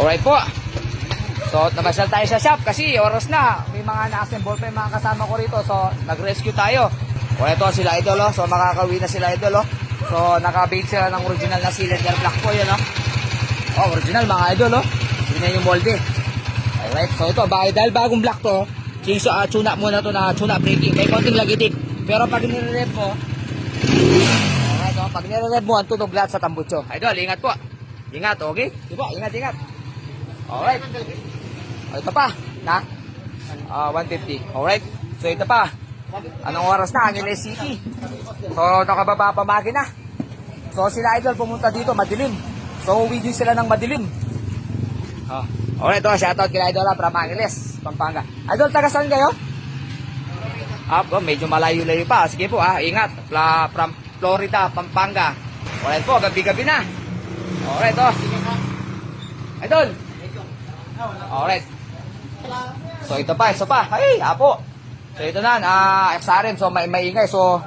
Alright po. So, namasyal tayo sa shop kasi oras na. May mga na-assemble pa yung mga kasama ko rito. So, nag-rescue tayo. Alright po, sila idol, oh. So, makakauwi na sila idol, oh. So, naka-bake sila ng original na cylinder block po, yun, oh. Oh, original mga idol, oh. Yun yung molde. Alright, so ito, dahil bagong block to, tuna muna to na tuna breaking. May konting lagitik. Pero pag nire-rev mo, alright, oh, pag nire-rev mo, ang tunog lahat sa tambutso. Idol, ingat po. Ingat, okay? Diba, ingat. Alright. O, ito pa, na? 150. Alright. So, ito pa. Anong oras na? Angeles City. So, nakababa pa makina. So, sila idol pumunta dito, madilim. So, uwi din sila ng madilim. Alright, ito, shoutout kila idol from Angeles, Pampanga. Idol, taga saan kayo? Medyo malayo-layo pa. Sige po, ingat. From Florida, Pampanga. Alright po, gabi-gabi na. Alright, oh. Idol. Alright. So, ito pa. Ay, apo. So, ito na, XRM. So, may maingay. So,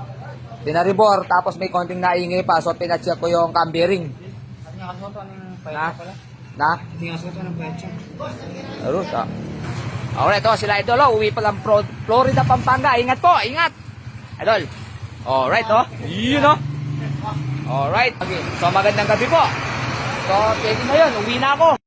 dinaribor. Tapos, may konting naingay pa. So, pinacheck ko yung cam bearing. Na? Alright, ito sila idol. Uwi pa lang Florida, Pampanga. Ingat po, ingat. Idol. Alright, yun, Alright. Okay. So, magandang gabi po. So, pwede na yun. Uwi na ako.